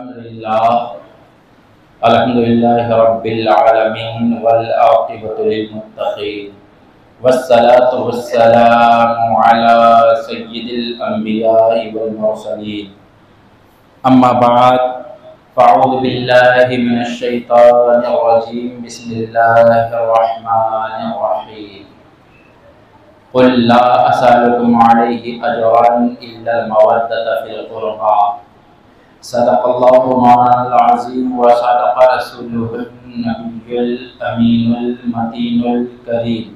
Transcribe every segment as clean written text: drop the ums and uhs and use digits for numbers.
अल्हम्दुलिल्लाहि रब्बिल आलमीन वल आक़िबतु लिल मुत्तक़ीन वस्सलातु वस्सलामु अला सय्यिदिल अंबियाइ वल मुरसलीन अम्मा बाद फ़अऊज़ु बिल्लाहि मिनश शैतानिर रजीम बिस्मिल्लाहिर रहमानिर रहीम क़ुल ला असअलुकुम अलैहि अजरन इल्लल मवद्दता फ़िल क़ुरबा सदक़ल्लाहु मौलाना अज़ीम व सदक़ रसूलुहुन नबियुल अमीनुल मतीनुल करीम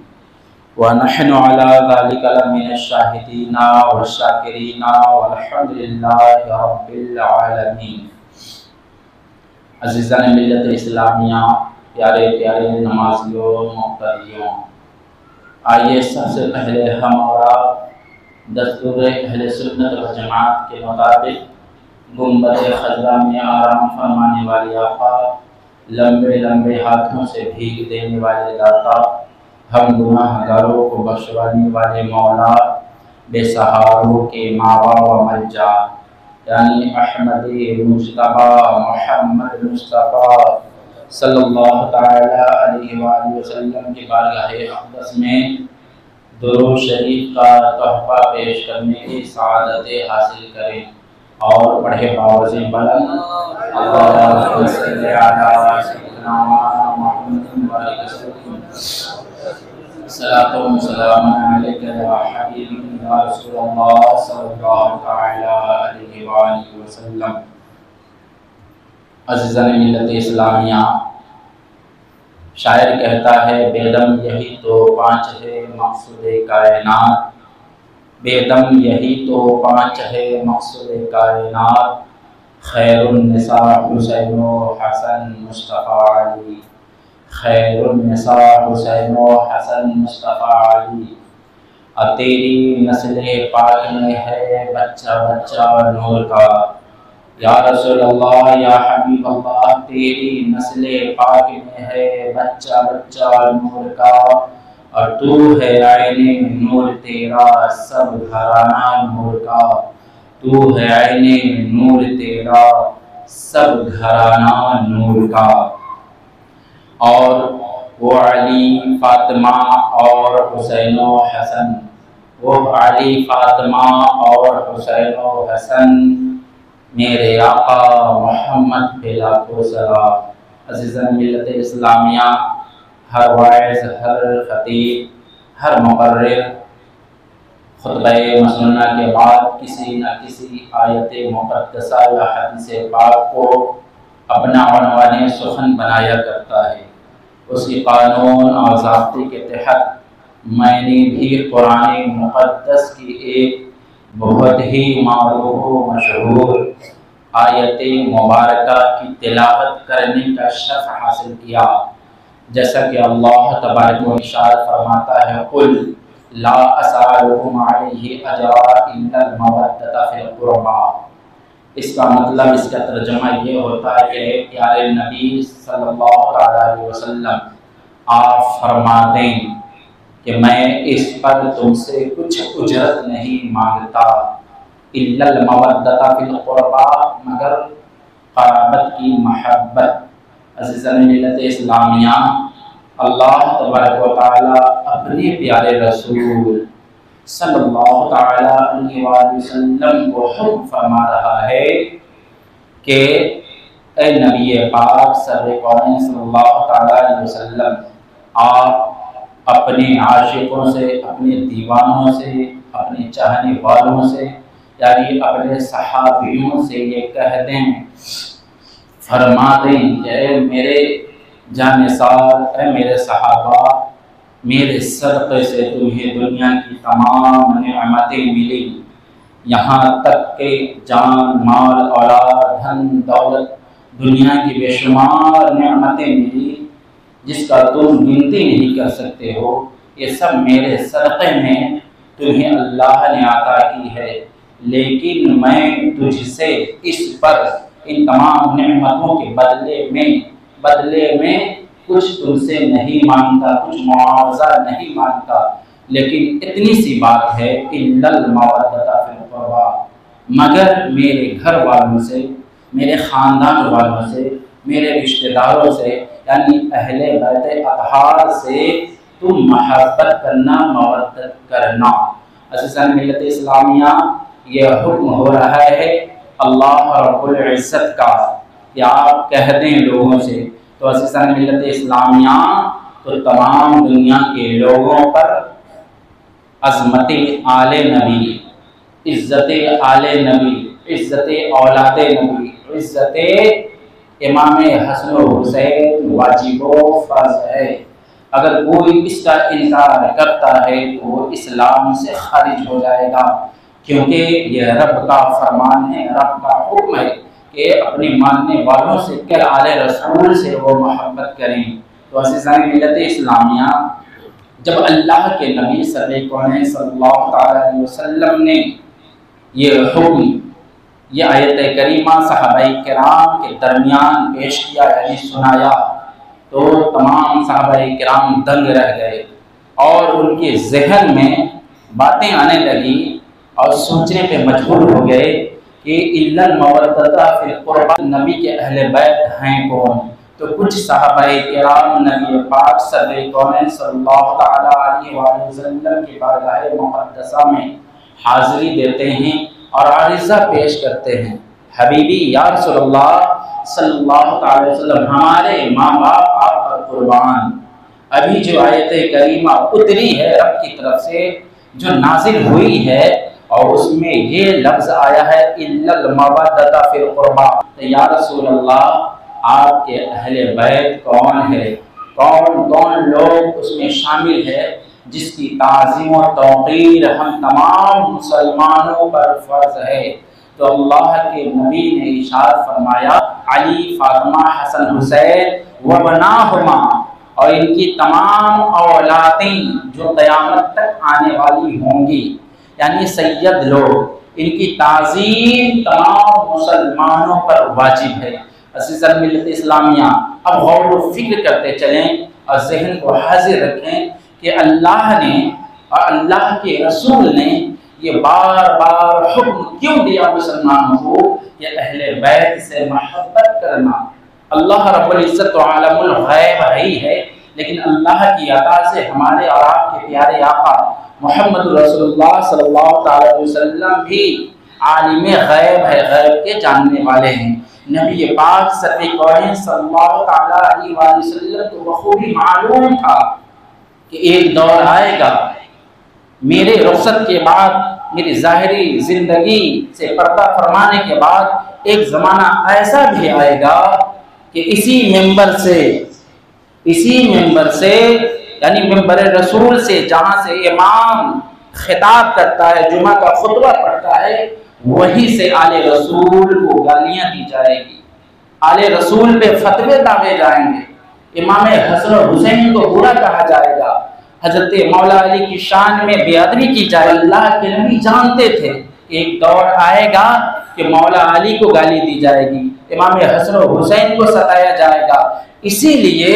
व नहनु अला ज़ालिका लमिनश शाहिदीना व शाकिरीना वल्हम्दुलिल्लाहि रब्बिल आलमीन। अज़ीज़ान मिल्लत इस्लामिया, प्यारे प्यारे नमाज़ियों मुक़्तदियों, आइए सबसे पहले हमारा दस्तूर अहले सुन्नत व जमात के मुताबिक गुंबद खज़रा में आराम फरमाने वाले आका, लंबे लंबे हाथों से भीग देने वाले दाता, हम गुनाहगारों को बख्शवाने वाले मौला, बेसहारों के मावा व मज्जा यानी अहमद मुज्तबा मोहम्मद मुस्तफ़ा सल्लल्लाहु तआला अलैहि वसल्लम की बारगाह अक़दस में दुरूद शरीफ का तोहफ़ा पेश करने की सआदत हासिल करें और पढ़े बावज़ी बुलंद अल्लाहुम्मा सल्लि अला सय्यिदिना मुहम्मद व आलिहि वसल्लम सलातो व सलाम अलैका या हबीबी या रसूलल्लाह सल्लल्लाहु तआला अलैहि व आलिहि वसल्लम। अज़ीज़ान मिल्लत इस्लामिया, शायर कहता है बेदम यही तो पाँच है मक़सूद कायनात, बेदम यही तो पाँच है मक़सूद कायनात, खैरुन्निसा हुसैन व हसन मुस्तफ़ा अली, खैरुन्निसा हुसैन व हसन मुस्तफ़ा अली। तेरी नस्ल पाक में है बच्चा बच्चा नूर का, या रसूल अल्लाह या हबीब अल्लाह, तेरी नस्ल पाक में है बच्चा बच्चा नूर का, और तू है आईने नूर तेरा सब घराना नूर का, तू है आईने नूर तेरा सब घराना नूर का। और वो अली फातिमा और हुसैन व हसन, वो अली फातिमा और हुसैन व हसन मेरे आका मोहम्मद पे लाखों सलाम। अज़ीज़ान मिल्लत इस्लामिया, हर वाइज़, हर ख़तीब, हर मुक़र्रिर खुतबा मसनूना के बाद किसी न किसी आयत मुक़द्दसा या हदीस पाक को अपना उन्वान सुख़न बनाया करता है। उसी कानून और ज़ाब्ते के तहत मैंने भी कुरान मुक़द्दस की एक बहुत ही मारूफ़ मशहूर आयत मुबारका की तिलावत करने का शर्फ़ हासिल किया। जैसा कि अल्लाह तबारक व इरशाद फरमाता है, कुल ला असअलुकुम अलैहि अजरा इल्लल मवद्दता फ़िल क़ुरबा। इसका मतलब, इसका तर्जुमा ये होता है कि प्यारे नबी सल्लल्लाहु अलैहि वसल्लम, आप फरमा दें कि मैं इस पर तुमसे कुछ उजरत नहीं मांगता, इल्लल मवद्दता फ़िल क़ुरबा, मगर क़राबत की महब्बत। अज़ीज़ान मिल्लत इस्लामिया, अल्लाह तबारक व तआला अपने प्यारे रसूल सल्लल्लाहु तआला अलैहि वसल्लम को हुक्म फरमा रहा है कि ए नबी पाक सल्लल्लाहु अलैहि वसल्लम, आप अपने आशिकों से, अपने दीवानों से, अपने चाहने वालों से, यानी अपने सहाबियों से ये कह दें, फरमा दें कि मेरे जानिसार, मेरे सहाबा, मेरे सदक़े से तुम्हें दुनिया की तमाम नेमतें मिली, यहाँ तक के जान, माल, औलाद, धन दौलत, दुनिया की बेशुमार नेमतें मिली जिसका तुम गिनती नहीं कर सकते हो। ये सब मेरे सदक़े में तुम्हें अल्लाह ने अता की है, लेकिन मैं तुझसे इस पर, इन तमाम नेमतों के बदले में कुछ तुमसे नहीं मांगता, कुछ मुआवजा नहीं मांगता, लेकिन इतनी सी बात है, इल्लल मवद्दता फ़िल क़ुरबा, मगर मेरे घर वालों से, मेरे ख़ानदान वालों से, मेरे रिश्तेदारों से, यानी अहले बैत अतहार से तुम महब्बत करना, मवद्दत करना। अज़ीज़ान मिल्लत इस्लामिया, ये हुक्म हो रहा है अल्लाह रब्बुल इज़्ज़त का कि आप कह दें लोगों से। तो अज़ीज़ान मिल्लत इस्लामिया, तो तमाम दुनिया के लोगों पर अज़मत आले नबी, इज़्ज़त आले नबी, इज़्ज़त औलादे नबी, इज़्ज़त इमाम हसन हुसैन वाजिब फ़र्ज़ है। अगर कोई इसका इनकार करता है तो वो इस्लाम से खारिज हो जाएगा, क्योंकि यह रब का फरमान है, रब का हुक्म है कि अपने मानने वालों से कल आले रसूल से वो मोहब्बत करें। तो अज़ीज़ान मिल्लत इस्लामिया, जब अल्लाह के नबी सल्लल्लाहु अलैहि वसल्लम ने ये हुक्म, ये आयत करीमा सहाबाए किराम के दरमियान पेश किया, यानी सुनाया, तो तमाम सहाबाए किराम दंग रह गए और उनके जहन में बातें आने लगी और सोचने पे मजबूर हो गए कि इल्लल मवद्दता फिल क़ुरबा, नबी के अहले बैत हैं कौन। तो कुछ सहाबाए किराम नबी पाक सल्लल्लाहु अलैहि वसल्लम की बारगाह मुक़द्दसा में हाज़िरी देते हैं और आरिज़ा पेश करते हैं, हबीबी या रसूलल्लाह सल्लल्लाहु अलैहि वसल्लम, हमारे माँ बाप आप पर कुर्बान। अभी जो आयत करीमा उतरी है रब की तरफ से, जो नाजिल हुई है, और उसमें ये लफ्ज़ आया है इल्लल मवद्दता फिल क़ुरबा। तो या रसूलल्लाह, आपके अहले बैत कौन है, कौन कौन लोग उसमें शामिल है जिसकी ताज़ीम और तौक़ीर हम तमाम मुसलमानों पर फ़र्ज़ है। तो अल्लाह के नबी ने इरशाद फरमाया, अली, फातिमा, हसन, हुसैन व बनाहुमा, और इनकी तमाम औलादें जो क़यामत तक आने वाली होंगी, यानी सैयद लोग, इनकी ताज़ीम तमाम मुसलमानों पर वाजिब है। अज़ीज़ान मिल्लत इस्लामिया, अब गौर व फिक्र करते चलें और ज़हन को हाजिर रखें कि अल्लाह ने और अल्लाह के रसूल ने ये बार बार हुक्म क्यों दिया मुसलमानों को कि अहले बैत से मोहब्बत करना। अल्लाह रब्बुल इज़्ज़त व आलमुल गैब ही है, लेकिन अल्लाह की अता से हमारे और आपके प्यारे आका मोहम्मद रसूलुल्लाह सल्लल्लाहु अलैहि वसल्लम भी आलिम गैब है, गैब के जानने वाले हैं। नबी पाक सल्लल्लाहु अलैहि वसल्लम को बखूबी मालूम था कि एक दौर आएगा मेरे रुखसत के बाद, मेरी ज़ाहिरी ज़िंदगी से पर्दा फरमाने के बाद एक ज़माना ऐसा भी आएगा कि इसी मेंबर से यानी मेंबर रसूल से, जहाँ से इमाम खिताब करता है, जुमा का खुतबा पढ़ता है, वहीं से आले रसूल को गालियाँ दी जाएगी, आले रसूल पे फतवे दागे जाएंगे, इमाम हसन और हुसैन को बुरा कहा जाएगा, हजरत मौला अली की शान में बेअदबी की जाए। अल्लाह के नबी जानते थे कि एक दौर आएगा कि मौला अली को गाली दी जाएगी, इमाम हसन और हुसैन को सताया जाएगा। इसीलिए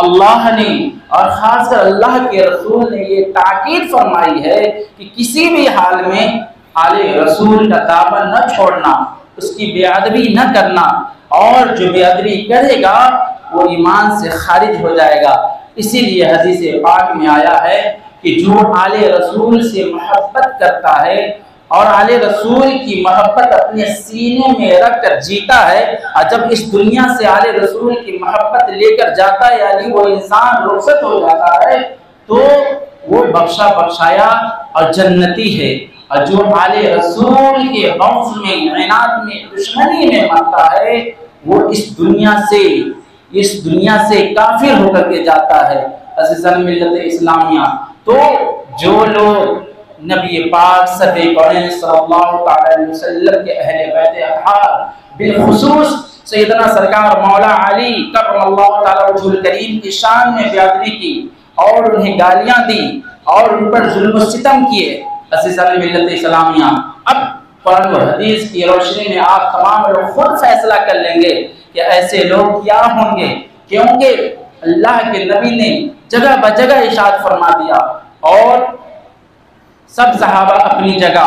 अल्लाह ने और खासकर अल्लाह के रसूल ने ये ताकीद फरमाई है कि किसी भी हाल में आले रसूल का दामन न छोड़ना, उसकी बेअदबी न करना, और जो बेअदबी करेगा वो ईमान से खारिज हो जाएगा। इसीलिए हदीस पाक में आया है कि जो आले रसूल से मोहब्बत करता है और आले रसूल की मोहब्बत अपने सीने में रख कर जीता है, और जब इस दुनिया से आले रसूल की मोहब्बत लेकर जाता है, यानी वो इंसान रुखसत हो जाता है, तो वो बख्शा बख्शाया और जन्नती है। और जो आले रसूल के गौफ में, इनात में, दुश्मनी में मरता है, वो इस दुनिया से काफिर होकर के जाता है। अज़ीज़ान मिल्लत इस्लामिया, तो जो लोग नबी पाक सल्लल्लाहु अलैहि वसल्लम के अहले बैत अतहार, बिलखुसूस सैयदना सरकार मौला अली करमल्लाहु तआला वजहुल करीम की शान में बेअदबी की और उन्हें गालियां दी और उन पर जुल्म सितम किए। अज़ीज़ान मिल्लत इस्लामिया, अब कुरान और हदीस की रोशनी में आप तमाम लोग खुद फैसला कर लेंगे कि ऐसे लोग क्या होंगे, क्योंकि अल्लाह के नबी ने जगह ब जगह इरशाद फरमा दिया और सब सहाबा अपनी जगह,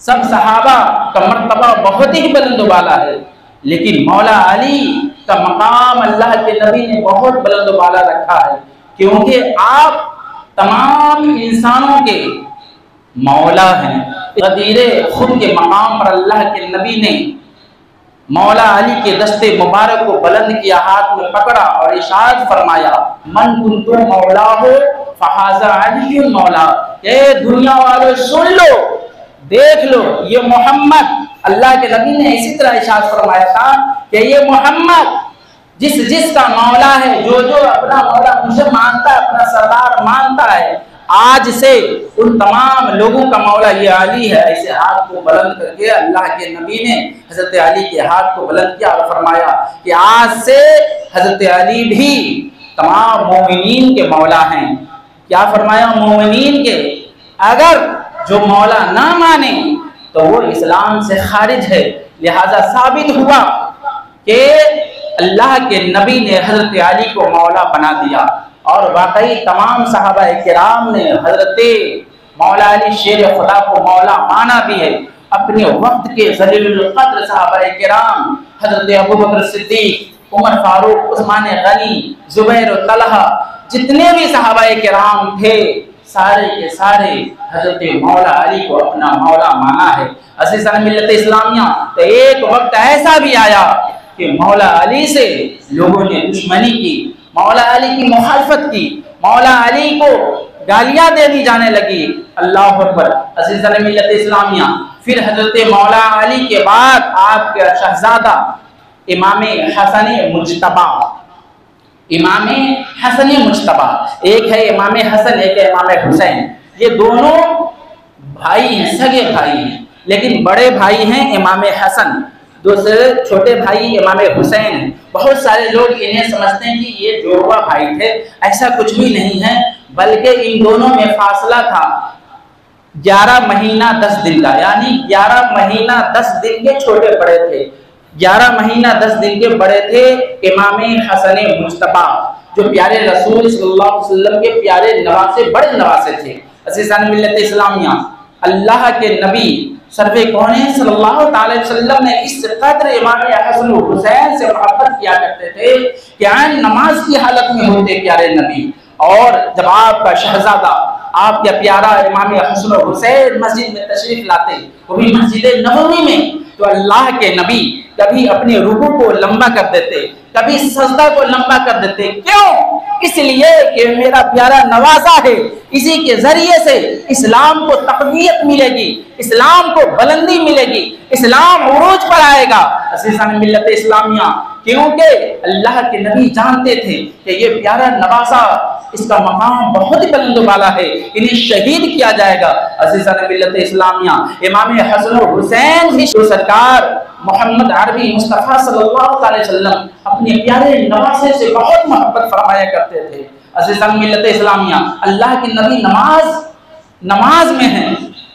सब सहाबा का मर्तबा बहुत ही बुलंद वाला है, लेकिन मौला अली का मकाम अल्लाह के नबी ने बहुत बुलंद वाला रखा है, क्योंकि आप तमाम इंसानों के मौला हैं। गदीरे खुद के मकाम पर अल्लाह के नबी ने मौला अली के दस्ते मुबारक को बुलंद किया, हाथ में पकड़ा और इरशाद फरमाया, मन कुंतु मौला हो फहाजा अली मौला। ये दुनिया वालों सुन लो, देख लो, ये मोहम्मद, अल्लाह के नबी ने इसी तरह इरशाद फरमाया था कि ये मोहम्मद जिसका मौला है, जो अपना मौला मुझे मानता है, अपना सरदार मानता है, आज से उन तमाम लोगों का मौला ये अली है। ऐसे हाथ को बुलंद करके अल्लाह के नबी ने हजरत अली के हाथ को बुलंद किया और फरमाया कि आज से हजरत अली भी तमाम मोमिनीन के मौला हैं। क्या फरमाया? मोमिनीन के। अगर जो मौला ना माने तो वो इस्लाम से खारिज है। लिहाजा साबित हुआ कि अल्लाह के नबी ने हजरत अली को मौला बना दिया, और वाकई तमाम सहाबा किराम ने हजरत मौला अली शेर खुदा को मौला माना भी है। अपने वक्त के जलीलुल क़द्र सहाबा किराम हजरत अबू बकर सिद्दीक, उमर फारूक, उस्मान गनी, जुबैर, तलहा, जितने भी सहाबा किराम थे, सारे के सारे हजरत मौला अली को अपना मौला माना है। अज़ीज़ान मिल्लत इस्लामिया, तो एक वक्त ऐसा भी आया कि मौला अली से लोगों ने दुश्मनी की, मौला अली की मुखालफत की, मौला अली को गालियां देनी जाने लगी। अल्लाह अकबर। अज़ीज़ान मिल्लत इस्लामिया, फिर हजरत मौला अली के बाद आपके शहजादा इमाम हसन मुज्तबा, इमाम हसन मुज्तबा, एक है इमाम हसन, एक है इमाम हुसैन। ये दोनों भाई हैं, सगे भाई हैं, लेकिन बड़े भाई हैं इमाम हसन, दूसरे छोटे भाई इमाम हुसैन हैं। बहुत सारे लोग इन्हें समझते हैं कि ये जोड़वा भाई थे, ऐसा कुछ भी नहीं है, बल्कि इन दोनों में फासला था 11 महीना 10 दिन का, यानी 11 महीना 10 दिन के छोटे बड़े थे। 11 महीना 10 दिन के बड़े थे इमाम हसन मुज्तबा, जो प्यारे रसूल सल्लल्लाहु अलैहि वसल्लम के प्यारे नवासे, बड़े नवासे थे। अज़ीज़ान मिल्लत इस्लामिया, अल्लाह के नबी सर्वे कौने सल्लल्लाहु अलैहि वसल्लम ने इस कदर इमाम हसन हुसैन से मोहब्बत किया करते थे कि आन नमाज की हालत में होते प्यारे नबी, और जब आपका शहजादा, आपका प्यारा इमाम हसन हुसैन मस्जिद में तशरीफ लाते, वो भी मस्जिद नबवी में, तो अल्लाह के नबी कभी अपने रुकू को लंबा कर देते, कभी सजदा को लंबा कर देते। क्यों? इसलिए कि मेरा प्यारा नवासा है, इसी के जरिए से इस्लाम को तक़वियत मिलेगी, इस्लाम को बुलंदी मिलेगी, इस्लाम उरूज पर आएगा। अज़ीज़ान मिल्लत इस्लामिया, क्योंकि अल्लाह के नबी जानते थे कि ये प्यारा नवासा, इसका मकाम बहुत ही बुलंद वाला है, इन्हें शहीद किया जाएगा। अज़ीज़ान मिल्लत इस्लामिया, इमाम हसन हुसैन भी तो सरकार मोहम्मद अरबी मुस्तफ़ा सल्लल्लाहु अलैहि वसल्लम अपने प्यारे नवासे से बहुत मोहब्बत फरमाया करते थे। अज़ीज़ान मिल्लत इस्लामिया, अल्लाह के नबी नमाज में हैं,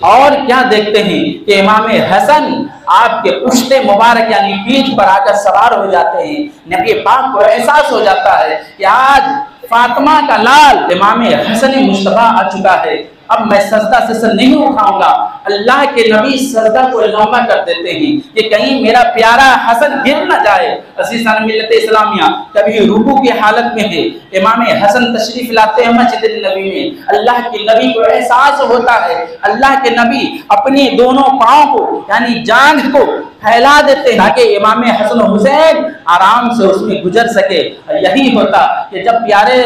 और क्या देखते हैं कि इमाम हसन आपके पुश्ते मुबारक यानी पीठ पर आकर सवार हो जाते हैं। नबी पाक को एहसास हो जाता है कि आज फातिमा का लाल इमाम हसन मुस्तफा आ चुका है, अब मैं सजदा से सर नहीं उठाऊंगा। अल्लाह के नबी सजदा को लंबा कर देते हैं कि कहीं मेरा प्यारा हसन गिर न जाए। अज़ीज़ान मिल्लत इस्लामिया, कभी रुकू की हालत में है, इमाम हसन तशरीफ लाते हैं मस्जिद नबी में, अल्लाह के नबी को एहसास होता है, अल्लाह के नबी अपने दोनों पाँव को यानी जांघ को फैला देते हैं ताकि इमाम हसन हुसैन आराम से उसमें गुजर सके। यही होता कि जब प्यारे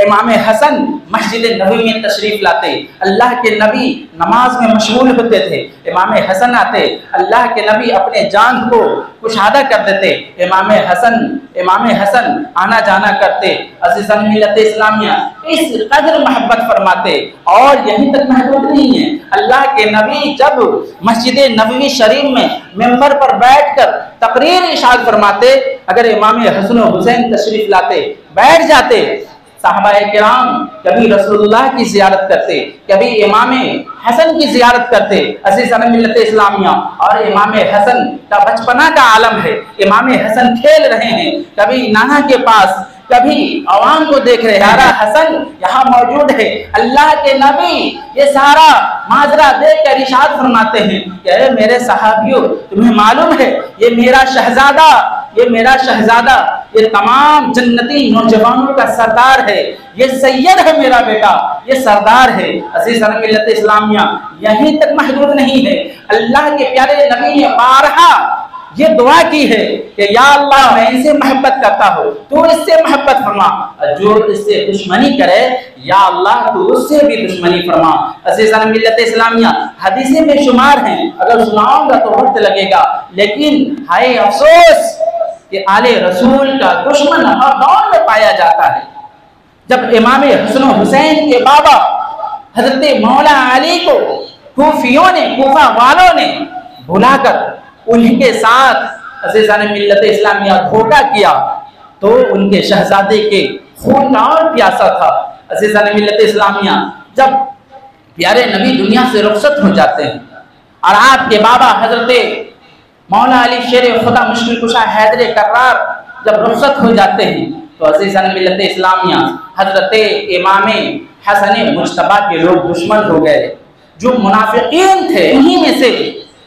इमाम हसन मस्जिद नबवी में तशरीफ लाते, अल्लाह के नबी नमाज में मशगूल होते थे, इमाम हसन आते, अल्लाह के नबी अपने जान को कुशादा कर देते, इमाम हसन आना जाना करते। अज़ीज़ान मिल्लत इस्लामिया, इस कदर मोहब्बत फरमाते। और यहीं तक महदूद नहीं है, अल्लाह के नबी जब मस्जिद नबवी शरीफ में मिंबर पर बैठकर तकरीर इरशाद फरमाते, अगर इमाम हसन हुसैन तशरीफ लाते, बैठ जाते, साहबाए किराम कभी रसूलुल्लाह की ज़ियारत करते, कभी इमाम हसन की ज़ियारत करते। अज़ीज़ान मिल्लत इस्लामिया, और इमाम हसन का बचपना का आलम है, इमाम हसन खेल रहे हैं, कभी नाना के पास कभी अवाम को देख रहे हैं। यारा हसन यहाँ मौजूद है, अल्लाह के नबी ये सारा माजरा देख कर इरशाद फरमाते हैं कि मेरे सहाबियों, तुम्हें मालूम है ये मेरा शहजादा, ये मेरा शहजादा, ये तमाम जन्नती नौजवानों का सरदार है, ये सैयद है मेरा बेटा, ये सरदार है। अज़ीज़ मिल्लत इस्लामिया यहीं तक महदूद नहीं है, अल्लाह के प्यारे नबी ने बारहा ये दुआ की है कि या अल्लाह मैं इनसे मोहब्बत करता हूँ, तू इससे मोहब्बत फरमा, जो इससे दुश्मनी करे या अल्लाह तू उससे भी दुश्मनी फरमा। अज़ीज़ मिल्लत इस्लामिया हदीसें में शुमार हैं, अगर सुनाऊंगा तो वक्त लगेगा, लेकिन हाय अफसोस कि आले रसूल का दुश्मन हर दौर में पाया जाता है। जब इमाम हसन हुसैन के बाबा हजरत मौला अली को कूफियों ने, कूफा वालों ने बुलाकर उनके साथ अज़ीज़ान मिल्लत इस्लामिया धोखा किया, तो उनके शहजादे के खून का और प्यासा था। अज़ीज़ान मिल्लत इस्लामिया जब प्यारे नबी दुनिया से रुखसत हो जाते हैं और आपके बाबा हजरत मौला अली शेर खुदा मुश्किल कुशा हैदर कर्रार जब रुखसत हो जाते हैं, तो अज़ीज़ान मिल्लत इस्लामिया हजरत इमाम हसन मुज्तबा के लोग दुश्मन हो गए। जो मुनाफिकीन थे उन्हीं में से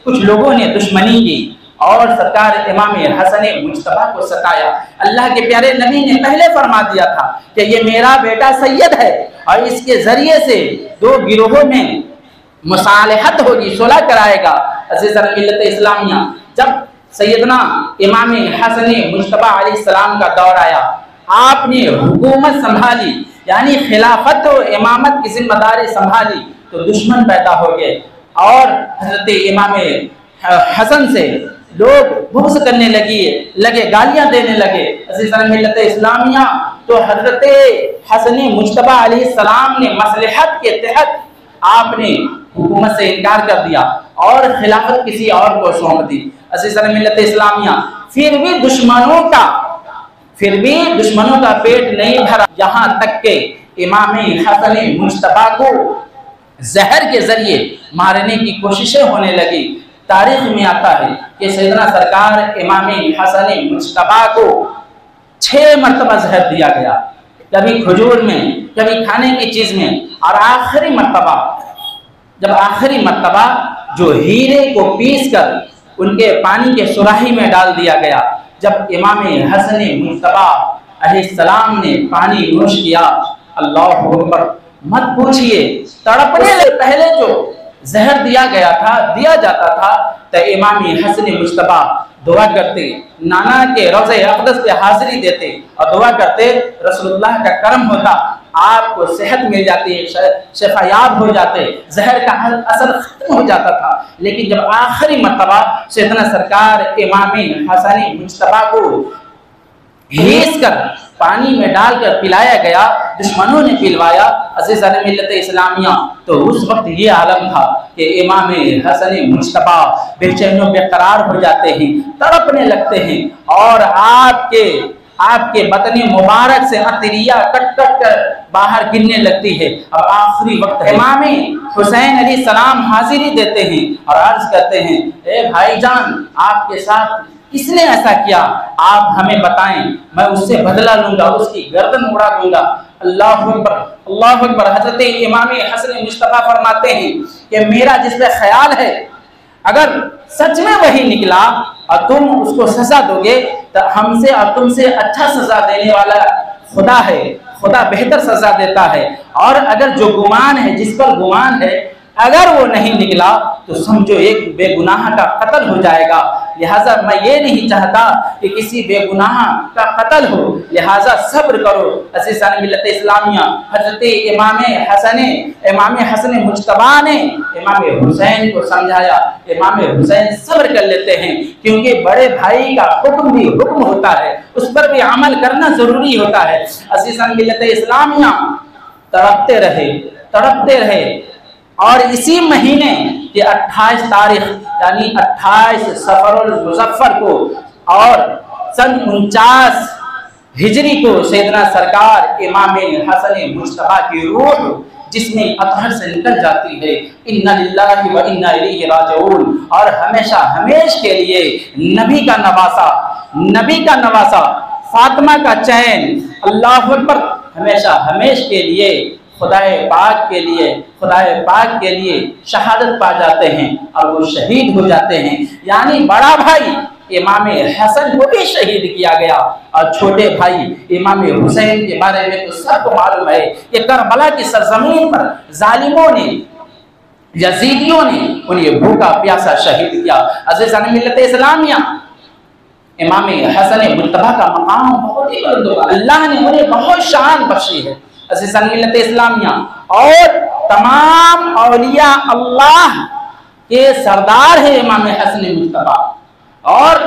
कुछ लोगों ने दुश्मनी की और सरकार इमाम हसन मुज्तबा को सताया। अल्लाह के प्यारे नबी ने पहले फरमा दिया था कि ये मेरा बेटा सैयद है और इसके जरिए से दो गिरोहों में मुसालहत होगी, सुलह कराएगा। अज़ीज़ान मिल्लत इस्लामिया जब सैयदना इमाम हसन मुज्तबा अलैहिस्सलाम का दौर आया, आपने हुकूमत संभाली, यानी खिलाफत और इमामत की जिम्मेदारी संभाली, तो दुश्मन पैदा हो गए और हजरत इमाम हसन से लोग बुग़्ज़ करने लगे, गालियां देने लगे। अज़ीज़ान मिल्लत इस्लामिया तो हजरत हसन मुज्तबा अलैहिस्सलाम ने मसलहत के तहत आपने हुकूमत से इनकार कर दिया और खिलाफत किसी और को सौंप दी। अज़ीज़ान मिल्लत इस्लामिया फिर भी दुश्मनों का पेट नहीं भरा, यहाँ तक के इमाम हसन मुज्तबा को जहर के जरिए मारने की कोशिशें होने लगी। तारीख में आता है कि सैयदना सरकार इमाम हसन मुज्तबा को 6 मरतबा जहर दिया गया, कभी खजूर में, कभी खाने की चीज में, और आखिरी मरतबा जो हीरे को पीस कर उनके पानी के सुराही में डाल दिया गया। जब इमाम हसन मुज्तबा अलैहिस्सलाम ने पानी नोश किया, अल्लाहु अकबर, मत पूछिए, तड़पने से पहले जो जहर दिया जाता था, तो इमाम हसन मुज्तबा दुआ करते, नाना के रोज़े अक़दस पे हाजिरी देते और दुआ करते, रसूलुल्लाह का करम होता, आपको सेहत मिल जाती, शफायाब हो जाते, जहर का असर खत्म हो जाता था। लेकिन जब आखिरी मर्तबा सैयदना सरकार इमाम हसन मुज्तबा को घीस कर पानी में डालकर पिलाया गया, दुश्मनों ने पिलवाया। अज़ीज़ान मिल्लत इस्लामिया तो उस वक्त ये आलम था कि इमाम हसन मुज्तबा बेचैनों बेकरार हो जाते हैं, तड़पने लगते हैं और आपके बदन मुबारक से अतरिया कट कर बाहर गिरने लगती है। अब आखिरी वक्त इमाम हुसैन अलैहिस्सलाम हाजिरी देते हैं और अर्ज करते हैं, ए भाईजान, आपके साथ किसने ऐसा किया, आप हमें बताएं, मैं उससे बदला लूंगा, उसकी गर्दन उड़ा दूंगा। अल्लाहु अकबर, अल्लाहु अकबर। हजरत इमाम हसन मुज्तबा फरमाते हैं कि मेरा जिस पे ख्याल है, अगर सच में वही निकला और तुम उसको सजा दोगे तो हमसे और तुमसे अच्छा सजा देने वाला खुदा है, खुदा बेहतर सजा देता है। और अगर जो गुमान है, जिस पर गुमान है, अगर वो नहीं निकला तो समझो एक बेगुनाह का कत्ल हो जाएगा। लिहाजा मैं ये नहीं चाहता कि किसी बेगुनाह का कत्ल हो, लिहाजा सब्र करो। अज़ीज़ान मिल्लत इस्लामिया हजरत इमाम हसन मुज्तबा ने इमाम हुसैन को समझाया। इमाम हुसैन सब्र कर लेते हैं, क्योंकि बड़े भाई का हुक्म भी हुक्म होता है, उस पर भी अमल करना जरूरी होता है। अज़ीज़ान मिल्लत इस्लामिया तड़पते रहे और इसी महीने की 28 तारीख यानी 28 सफरुल मुज़फ्फर को और सन 49 हिजरी को सैयदना सरकार इमाम हसन मुज्तबा की रूह जिसमें अतहर से निकल जाती है, इन्ना लिल्लाहि व इन्ना इलैहि राजिऊन, और हमेशा हमेश के लिए नबी का नवासा फातिमा का चैन, अल्लाह अकबर, हमेशा हमेश के लिए खुदाए पाक के लिए शहादत पा जाते हैं और वो शहीद हो जाते हैं। यानी बड़ा भाई इमाम हसन को भी शहीद किया गया और छोटे भाई इमाम हुसैन के बारे में तो सबको मालूम है कि करबला की सरजमीन पर जालिमों ने, यजीदियों ने उन्हें भूखा प्यासा शहीद किया। अज़ीज़ान मिल्लत इस्लामिया, इमाम हसन मुज्तबा का मकाम बहुत ही बुलंद होगा, अल्लाह ने उन्हें बहुत शान बख्शी है। अज़ीज़ान मिल्लत इस्लामिया, और तमाम औलिया अल्लाह के सरदार है इमाम हसन मुज्तबा, और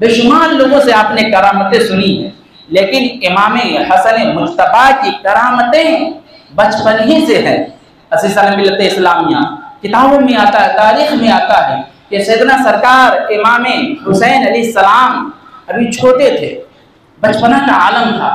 बेशुमार लोगों से आपने करामतें सुनी है, लेकिन इमाम हसन मुज्तबा की करामतें बचपन ही से है। अज़ीज़ान मिल्लत इस्लामिया, किताबों में आता है, तारीख में आता है कि सैयदना सरकार इमाम हुसैन अलैहिस्सलाम अभी छोटे थे, बचपना का आलम था।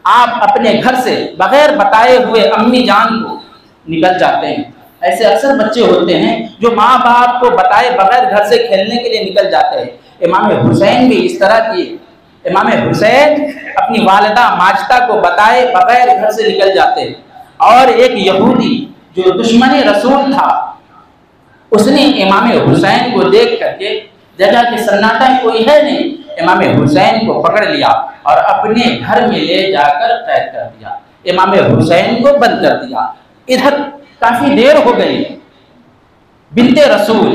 आप अपने घर से बगैर बताए हुए अम्मी जान को निकल जाते हैं। ऐसे अक्सर बच्चे होते हैं जो माँ बाप को बताए बगैर घर से खेलने के लिए निकल जाते हैं। इमाम हुसैन भी इस तरह किए। इमाम हुसैन अपनी वालिदा माजिदा को बताए बगैर घर से निकल जाते हैं, और एक यहूदी जो दुश्मन रसूल था, उसने इमाम हुसैन को देख करके जगह के सन्नाटा कोई है नहीं, इमाम हुसैन को पकड़ लिया और अपने घर में ले जाकर कैद कर दिया। इमाम हुसैन को बंद कर दिया। इधर काफी देर हो गई। बिन्ते रसूल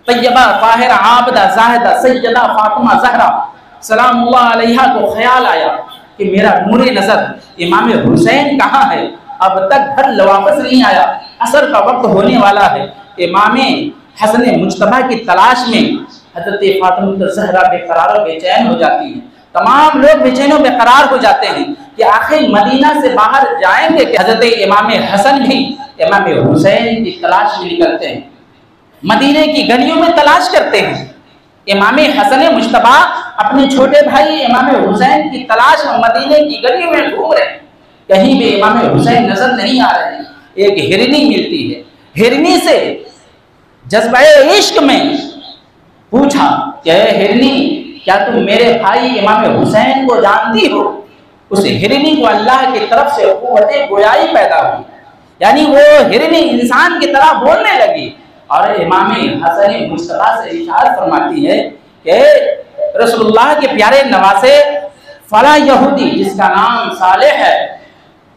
तैयबा ताहिरा आबदा जाहिदा सैयदा फातिमा ज़हरा सलामुल्लाह अलैहा को ख्याल आया कि मेरा नूरे नजर इमाम हुसैन कहाँ है, अब तक घर वापस नहीं आया, असर का वक्त होने वाला है। इमाम हसन मुज्तबा की तलाश में हजरत फातिमा ज़हरा बेकरार और बेचैन हो जाती है। तमाम लोग बेचैन बेकरार हो जाते हैं कि आखिर मदीना से बाहर जाएंगे कि हजरत इमाम हसन भी इमाम हुसैन की तलाश में निकलते हैं, मदीने की गलियों में तलाश करते हैं। इमाम हसन मुज्तबा अपने छोटे भाई इमाम हुसैन की तलाश में मदीने की गलियों में घूम रहे हैं, कहीं भी इमाम हुसैन नजर नहीं आ रहे हैं। एक हिरनी मिलती है, हिरनी से जज्बे इश्क में पूछा कि हिरनी, क्या तुम मेरे भाई इमाम हुसैन को जानती हो? उस हिरनी को अल्लाह की तरफ से क़ुव्वत गोयाई पैदा हुई, यानी वो हिरनी इंसान की तरह बोलने लगी और इमाम हसन मुज्तबा से इशारा फरमाती है कि रसूलुल्लाह के प्यारे नवासे फला यहूदी जिसका नाम सालेह है,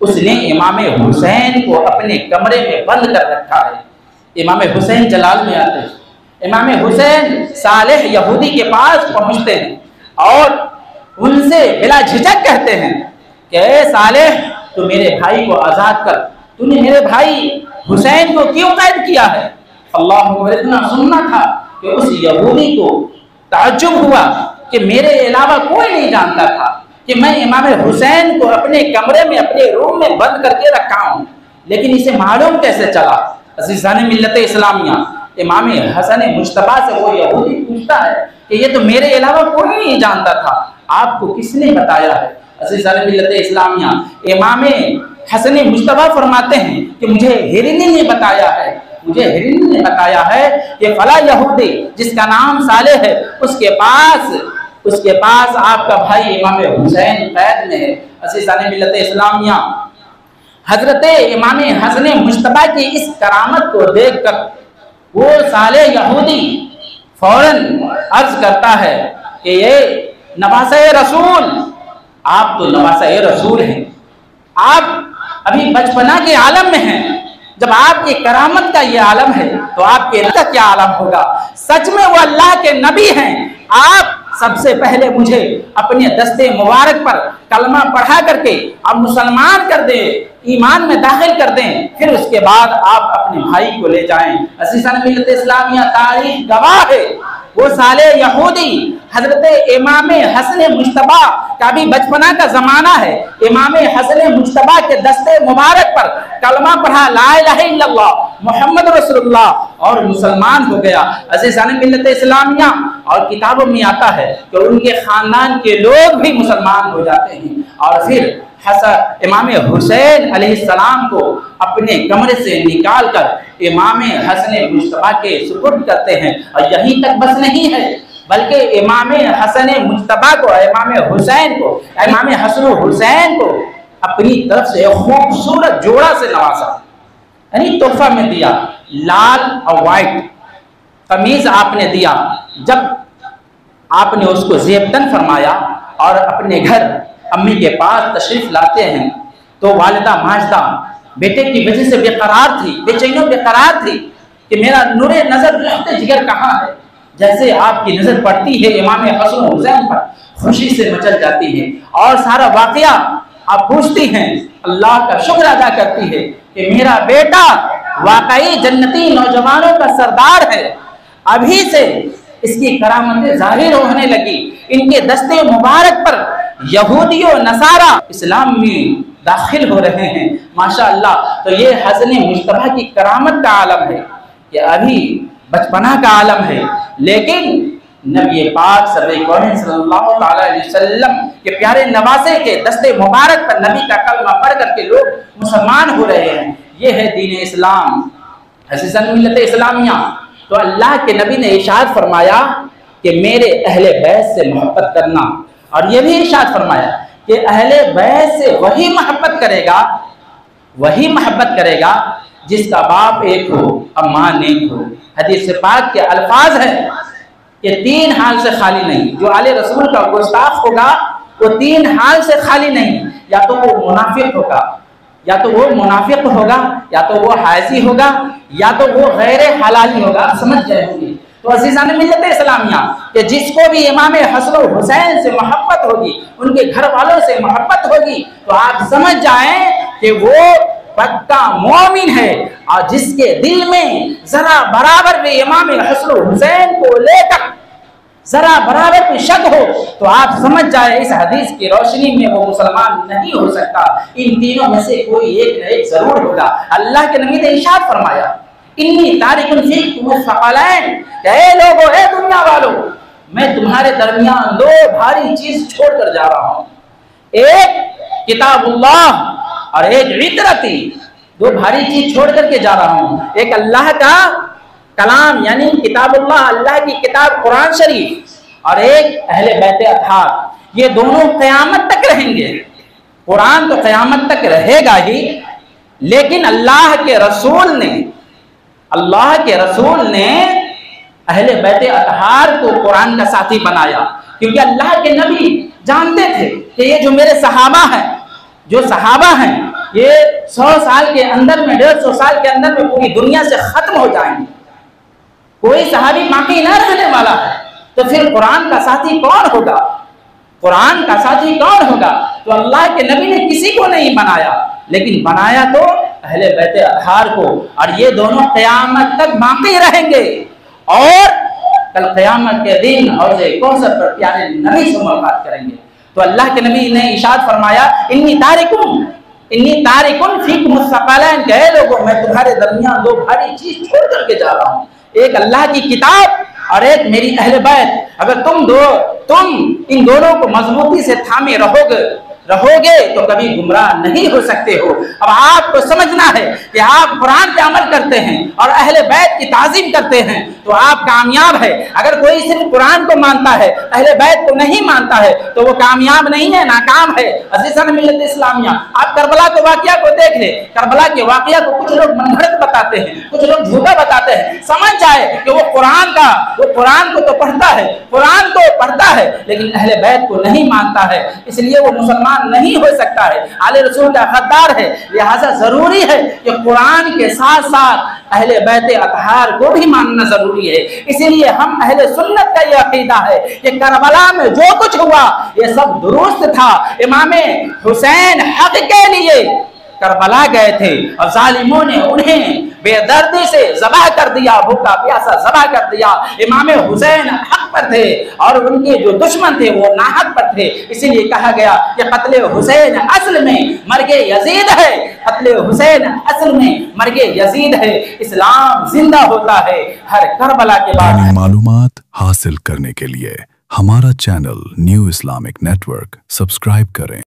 उसने इमाम हुसैन को अपने कमरे में बंद कर रखा है। इमाम हुसैन जलाल में आते हैं, इमाम हुसैन सालेह यहूदी के पास पहुंचते हैं और उनसे बिला झिझक कहते हैं कि सालेह, तू मेरे भाई को आज़ाद कर, तूने मेरे भाई हुसैन को क्यों कैद किया है? अल्लाह को इतना सुनना था कि उस यहूदी को ताज्जुब हुआ कि मेरे अलावा कोई नहीं जानता था कि मैं इमाम हुसैन को अपने कमरे में, अपने रूम में बंद करके रखा हूँ, लेकिन इसे मालूम कैसे चला? अज़ीज़ान मिल्लत इस्लामिया, इमाम हसन मुज्तबा से वो यहूदी पूछता है कि ये तो मेरे अलावा कोई नहीं जानता था, आपको किसने बताया है? अज़ीज़ान मिल्लत इस्लामिया, इमाम हसन मुज्तबा फरमाते हैं कि मुझे हिरनी ने बताया है, मुझे हिरनी ने बताया है कि फला यहूदी जिसका नाम सालेह है, उसके पास आपका भाई इमाम हुसैन कैद में है। अज़ीज़ान मिल्लत इस्लामिया, हजरत इमाम हसन मुज्तबा की इस करामत को देखकर वो साले यहूदी फौरन अर्ज करता है कि ये नवासे रसूल, आप तो नवासे रसूल हैं, आप अभी बचपना के आलम में हैं, जब आपकी करामत का ये आलम है तो आपके का क्या आलम होगा? सच में वो अल्लाह के नबी हैं। आप सबसे पहले मुझे अपने दस्ते मुबारक पर कलमा पढ़ा करके आप मुसलमान कर दें, ईमान में दाखिल कर दें, फिर उसके बाद आप अपने भाई को ले जाएं। अज़ीज़ान मिल्लत इस्लामिया, तारीख गवाह है वो साले यहूदी हजरत इमाम हसन मुज्तबा का भी बचपना का जमाना है। इमाम हसन मुज्तबा के दस्ते मुबारक पर कलमा पढ़ा, ला इलाहा इल्लल्लाह मोहम्मद रसूलुल्लाह, और मुसलमान हो गया। अज़ीज़ान मिल्लत इस्लामिया, और किताबों में आता है कि उनके खानदान के लोग भी मुसलमान हो जाते हैं और फिर इमाम हुसैन अलैहिस्सलाम को अपने कमरे से निकाल कर इमाम हसन मुज्तबा के सुपुर्द करते हैं। और यहीं तक बस नहीं है, बल्कि इमाम हसन मुज्तबा को, इमाम हुसैन को, इमाम हसन हुसैन को अपनी तरफ से खूबसूरत जोड़ा से नवाजा, यानी तोहफा में दिया। लाल और वाइट कमीज आपने दिया। जब आपने उसको ज़ेबतन फरमाया और अपने घर अम्मी के पास तशरीफ लाते हैं तो वालिदा माजदा बेटे की वजह से बेकरार थी, बेचैनो बेकरार थी कि मेरा नूरे नजर रहते जिगर कहाँ है। जैसे आपकी नजर पड़ती है इमाम हसन हुसैन पर, खुशी से मचल जाती है और सारा वाकया आप पूछती हैं, अल्लाह का शुक्र अदा करती है कि मेरा बेटा वाकई जन्नती नौजवानों का सरदार है। अभी से इसकी करामतें जाहिर होने लगी। इनके दस्ते मुबारक पर यहूदियों नसारा इस्लाम में दाखिल हो रहे हैं, माशाअल्लाह। तो ये हसन मुज्तबा की करामत का आलम है कि अभी बचपना का आलम है, लेकिन नबी पाक सल्लल्लाहु अलैहि वसल्लम के प्यारे नवासे के दस्ते मुबारक पर नबी का कलमा पढ़ करके लोग मुसलमान हो रहे हैं। ये है दीन इस्लाम, हसीसन मिल्लत इस्लामिया। तो अल्लाह के नबी ने इरशाद फरमाया कि मेरे अहले बैत से मोहब्बत करना, और ये भी इरशाद फरमाया कि अहले बैत से वही मोहब्बत करेगा, वही मोहब्बत करेगा जिसका बाप एक हो और माँ नेक हो। हदीस पाक के अल्फाज है कि तीन हाल से खाली नहीं, जो आले रसूल का गुस्ताख होगा वो तीन हाल से खाली नहीं, या तो वो मुनाफिक होगा, या तो वो मुनाफिक होगा, या तो वो हायसी होगा, या तो वो गैर हलाली होगा। समझ जाएंगे। तो अज़ीज़ान मिल्लत इस्लामिया कि जिसको भी इमाम हसन हुसैन से मोहब्बत होगी, उनके घर वालों से मोहब्बत होगी, तो आप समझ जाएं कि वो पक्का मोमिन है। और जिसके दिल में जरा बराबर भी इमाम हसन हुसैन को लेकर जरा बराबर भी शक हो, तो आप समझ जाए इस हदीस की रोशनी में वो मुसलमान नहीं हो सकता। इन तीनों में से कोई एक न एक जरूर होगा। अल्लाह के नबी ने इरशाद फरमाया, इन्नी तारिकुन फीकुम सक़लैन, ए लोगों, ए दुनिया वालों, मैं तुम्हारे दरमियान दो भारी चीज छोड़कर जा रहा हूँ। एक किताबुल्लाह और एक इतरती, दो भारी चीज छोड़ करके जा रहा हूँ। एक अल्लाह का कलाम यानी किताबुल्लाह, अल्लाह की किताब कुरान शरीफ, और एक अहले बैत अतहार। ये दोनों क़यामत तक रहेंगे। कुरान तो क़यामत तक रहेगा ही, लेकिन अल्लाह के रसूल ने अहले बैत अतहार को कुरान का साथी बनाया, क्योंकि अल्लाह के नबी जानते थे कि ये जो मेरे सहाबा हैं, जो सहाबा हैं, ये 100 साल के अंदर में, 150 साल के अंदर में पूरी दुनिया से खत्म हो जाएंगे, कोई सहाबी बाकी न रहने वाला है। तो फिर कुरान का साथी कौन होगा? कुरान का साथी कौन होगा? तो अल्लाह के नबी ने किसी को नहीं बनाया, लेकिन बनाया तो अहले बैत अतहार को, और ये दोनों क़यामत तक बाकी रहेंगे। और कल क़यामत के दिन हौज़ कौसर पर प्यारे नबी से मुलाकात करेंगे। तो अल्लाह के नबी ने इरशाद फरमाया, इन्नी तारिकुन फीकुम सक़लैन, कहे लोगों, मैं तुम्हारे दरमियान दो भारी चीज छोड़ करके जा रहा हूँ, एक अल्लाह की किताब और एक मेरी अहले बैत। अगर तुम इन दोनों को मजबूती से थामे रहोगे तो कभी गुमराह नहीं हो सकते हो। अब आपको समझना है कि आप कुरान पे अमल करते हैं और अहले बैत की ताज़ीम करते हैं तो आप कामयाब है। अगर कोई सिर्फ कुरान को मानता है, अहले बैत को नहीं मानता है, तो वो कामयाब नहीं है, नाकाम है। अज़ीज़ान मिल्लत इस्लामिया, आप करबला के वाक़या को देख ले। करबला के वाक़या को कुछ लोग मनगढ़ंत बताते हैं, कुछ लोग झूठा बताते हैं। समझ जाए कि वो कुरान को तो पढ़ता है, कुरान को पढ़ता है, लेकिन अहले बैत को नहीं मानता है, इसलिए वो मुसलमान नहीं हो सकता है, आले रसूल का गद्दार है। लिहाजा जरूरी है कि कुरान के साथ साथ अहले बैत अतहार को भी मानना जरूरी है। इसीलिए हम अहले सुन्नत का यह अकीदा है कि करबला में जो कुछ हुआ ये सब दुरुस्त था। इमाम हुसैन हक के लिए करबला गए थे और जालिमों ने उन्हें बेदर्दी से ज़बह कर दिया, भूखा प्यासा ज़बह कर दिया। इमाम हुसैन हक पर थे और उनके जो दुश्मन थे वो नाहक पर थे। इसीलिए कहा गया कि कत्ले हुसैन असल में मर्गे यजीद है, कत्ले हुसैन असल में मर्गे यजीद है। इस्लाम जिंदा होता है हर करबला के बाद। मालूमात हासिल करने के लिए हमारा channel new Islamic network subscribe करें।